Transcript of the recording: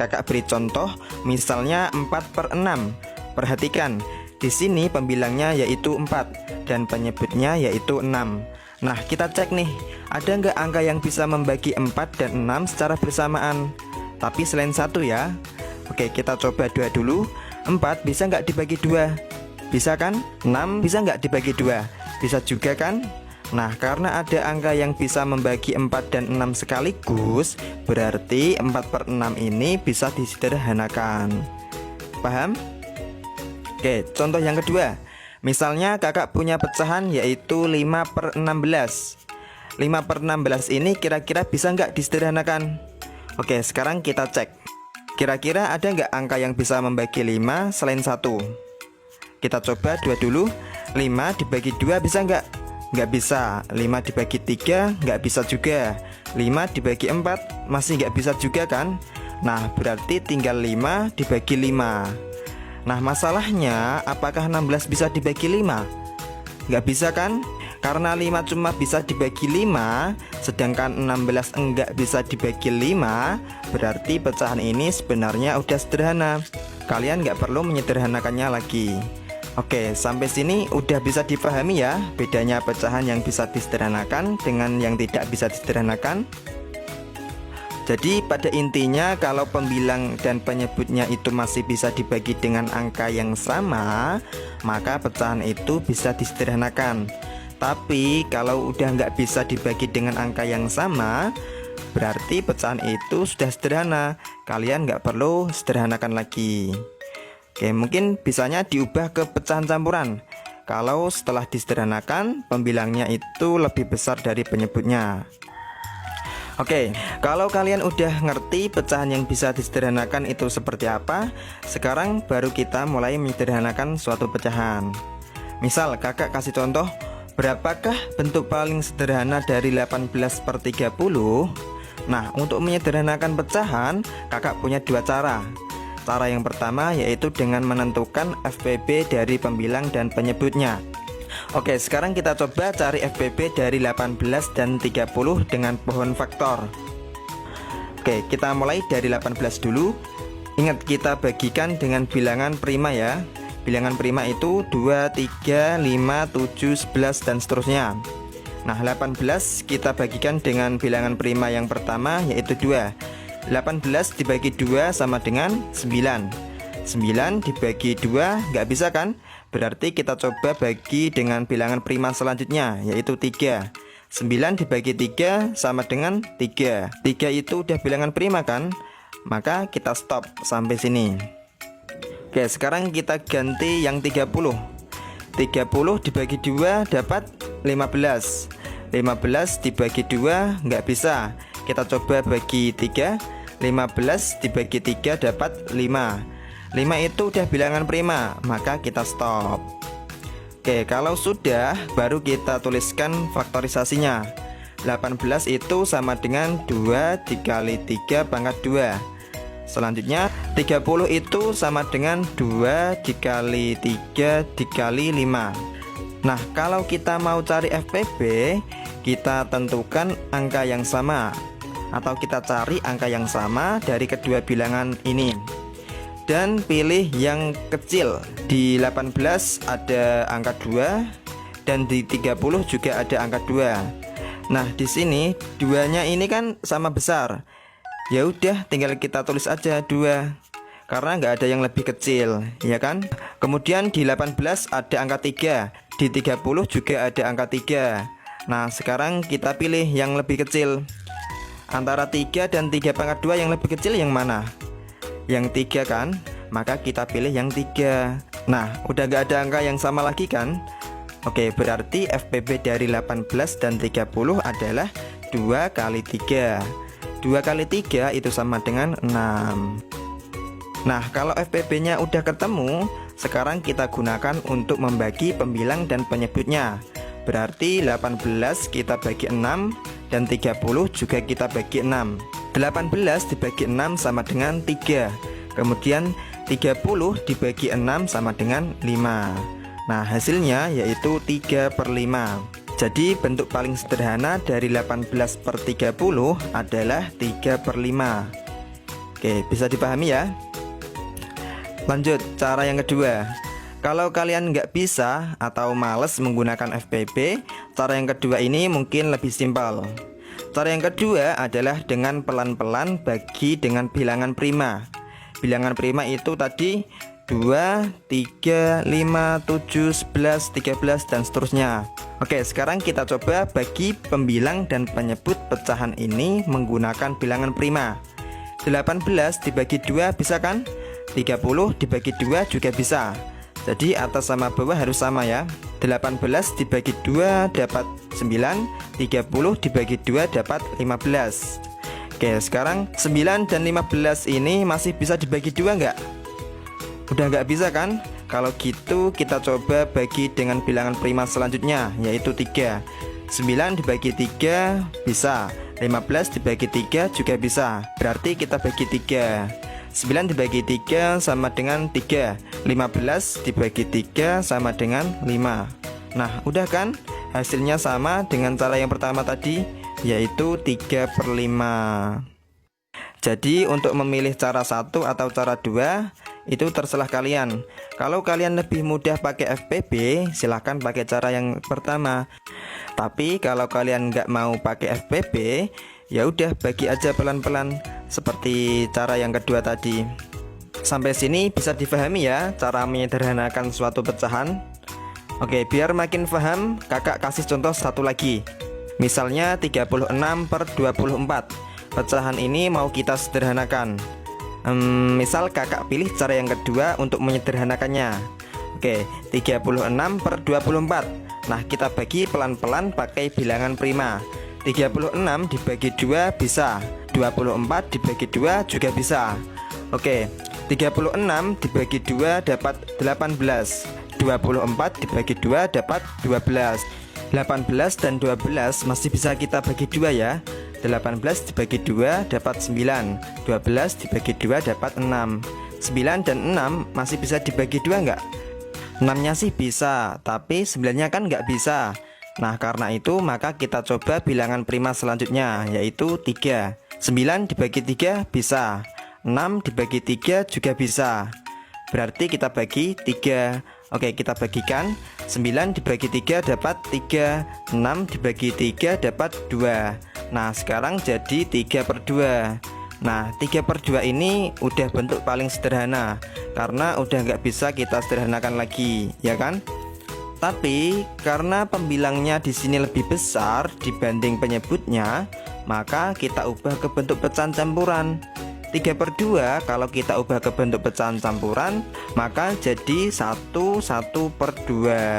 kakak beri contoh, misalnya 4/6. Perhatikan, di sini pembilangnya yaitu 4 dan penyebutnya yaitu 6. Nah, kita cek nih, ada nggak angka yang bisa membagi 4 dan 6 secara bersamaan? Tapi selain 1 ya. Oke, kita coba 2 dulu. 4 bisa nggak dibagi 2? Bisa kan? 6 bisa nggak dibagi 2? Bisa juga kan? Nah, karena ada angka yang bisa membagi 4 dan 6 sekaligus, berarti 4/6 ini bisa disederhanakan. Paham? Oke, contoh yang kedua. Misalnya kakak punya pecahan yaitu 5/16. 5/16 ini kira-kira bisa nggak disederhanakan? Oke, sekarang kita cek. Kira-kira ada nggak angka yang bisa membagi 5 selain 1? Kita coba 2 dulu. 5 dibagi 2 bisa nggak? Nggak bisa. 5 dibagi 3 nggak bisa juga. 5 dibagi 4 masih nggak bisa juga kan? Nah, berarti tinggal 5 dibagi 5. Nah, masalahnya apakah 16 bisa dibagi 5? Nggak bisa kan? Karena 5 cuma bisa dibagi 5, sedangkan 16 enggak bisa dibagi 5, berarti pecahan ini sebenarnya udah sederhana. Kalian nggak perlu menyederhanakannya lagi. Oke, sampai sini udah bisa dipahami ya bedanya pecahan yang bisa disederhanakan dengan yang tidak bisa disederhanakan. Jadi pada intinya kalau pembilang dan penyebutnya itu masih bisa dibagi dengan angka yang sama, maka pecahan itu bisa disederhanakan. Tapi kalau udah nggak bisa dibagi dengan angka yang sama, berarti pecahan itu sudah sederhana. Kalian nggak perlu sederhanakan lagi. Oke, mungkin bisanya diubah ke pecahan campuran. Kalau setelah disederhanakan, pembilangnya itu lebih besar dari penyebutnya. Oke, kalau kalian udah ngerti pecahan yang bisa disederhanakan itu seperti apa, sekarang baru kita mulai menyederhanakan suatu pecahan. Misal kakak kasih contoh, berapakah bentuk paling sederhana dari 18/30? Nah, untuk menyederhanakan pecahan, kakak punya dua cara. Cara yang pertama yaitu dengan menentukan FPB dari pembilang dan penyebutnya. Oke, sekarang kita coba cari FPB dari 18 dan 30 dengan pohon faktor. Oke, kita mulai dari 18 dulu. Ingat, kita bagikan dengan bilangan prima ya. Bilangan prima itu 2, 3, 5, 7, 11 dan seterusnya. Nah, 18 kita bagikan dengan bilangan prima yang pertama yaitu 2. 18 dibagi 2 sama dengan 9. 9 dibagi 2 nggak bisa kan? Berarti kita coba bagi dengan bilangan prima selanjutnya yaitu 3. 9 dibagi 3 sama dengan 3. 3 itu udah bilangan prima kan? Maka kita stop sampai sini. Oke, sekarang kita ganti yang 30. 30 dibagi 2 dapat 15. 15 dibagi 2 nggak bisa. Kita coba bagi 3. 15 dibagi 3 dapat 5. 5 itu udah bilangan prima, maka kita stop. Oke, kalau sudah, baru kita tuliskan faktorisasinya. 18 itu sama dengan 2 dikali 3 pangkat 2. Selanjutnya 30 itu sama dengan 2 dikali 3 dikali 5. Nah, kalau kita mau cari FPB, kita tentukan angka yang sama, atau kita cari angka yang sama dari kedua bilangan ini. Dan pilih yang kecil. Di 18 ada angka 2 dan di 30 juga ada angka 2. Nah, di sini duanya ini kan sama besar. Ya udah, tinggal kita tulis aja 2. Karena nggak ada yang lebih kecil, ya kan? Kemudian di 18 ada angka 3, di 30 juga ada angka 3. Nah, sekarang kita pilih yang lebih kecil. Antara 3 dan 3 pangkat 2 yang lebih kecil yang mana? Yang 3 kan? Maka kita pilih yang 3. Nah, udah gak ada angka yang sama lagi kan? Oke, berarti FPB dari 18 dan 30 adalah 2 kali 3. 2 kali 3 itu sama dengan 6. Nah, kalau FPB nya udah ketemu, sekarang kita gunakan untuk membagi pembilang dan penyebutnya. Berarti 18 kita bagi 6 dan 30 juga kita bagi 6. 18 dibagi 6 sama dengan 3. Kemudian 30 dibagi 6 sama dengan 5. Nah, hasilnya yaitu 3/5. Jadi bentuk paling sederhana dari 18/30 adalah 3/5. Oke, bisa dipahami ya. Lanjut, cara yang kedua. Kalau kalian nggak bisa atau males menggunakan FPB, cara yang kedua ini mungkin lebih simpel. Cara yang kedua adalah dengan pelan-pelan bagi dengan bilangan prima. Bilangan prima itu tadi 2, 3, 5, 7, 11, 13, dan seterusnya. Oke, sekarang kita coba bagi pembilang dan penyebut pecahan ini menggunakan bilangan prima. 18 dibagi 2 bisa kan? 30 dibagi 2 juga bisa. Jadi atas sama bawah harus sama ya. 18 dibagi 2 dapat 9, 30 dibagi 2 dapat 15. Oke, sekarang 9 dan 15 ini masih bisa dibagi 2 nggak? Udah nggak bisa kan? Kalau gitu kita coba bagi dengan bilangan prima selanjutnya, yaitu 3. 9 dibagi 3 bisa, 15 dibagi 3 juga bisa. Berarti kita bagi 3. 9 dibagi 3 sama dengan 3. 15 dibagi 3 sama dengan 5. Nah, udah kan? Hasilnya sama dengan cara yang pertama tadi, yaitu 3/5. Jadi untuk memilih cara 1 atau cara 2 itu terserah kalian. Kalau kalian lebih mudah pakai FPB, silahkan pakai cara yang pertama. Tapi kalau kalian nggak mau pakai FPB, ya udah bagi aja pelan-pelan seperti cara yang kedua tadi. Sampai sini bisa difahami ya cara menyederhanakan suatu pecahan. Oke, biar makin paham, kakak kasih contoh satu lagi. Misalnya 36/24. Pecahan ini mau kita sederhanakan. Misal kakak pilih cara yang kedua untuk menyederhanakannya. Oke, 36/24. Nah, kita bagi pelan-pelan pakai bilangan prima. 36 dibagi 2 bisa, 24 dibagi 2 juga bisa. Oke, 36 dibagi 2 dapat 18, 24 dibagi 2 dapat 12. 18 dan 12 masih bisa kita bagi 2 ya. 18 dibagi 2 dapat 9, 12 dibagi 2 dapat 6. 9 dan 6 masih bisa dibagi 2 nggak? 6-nya sih bisa, tapi 9-nya kan nggak bisa. Nah, karena itu maka kita coba bilangan prima selanjutnya, yaitu 3. 9 dibagi 3 bisa, 6 dibagi 3 juga bisa. Berarti kita bagi 3. Oke, kita bagikan. 9 dibagi 3 dapat 3, 6 dibagi 3 dapat 2. Nah, sekarang jadi 3/2. Nah, 3/2 ini udah bentuk paling sederhana, karena udah nggak bisa kita sederhanakan lagi, ya kan? Tapi karena pembilangnya di sini lebih besar dibanding penyebutnya, maka kita ubah ke bentuk pecahan campuran. 3/2 kalau kita ubah ke bentuk pecahan campuran, maka jadi 1/2.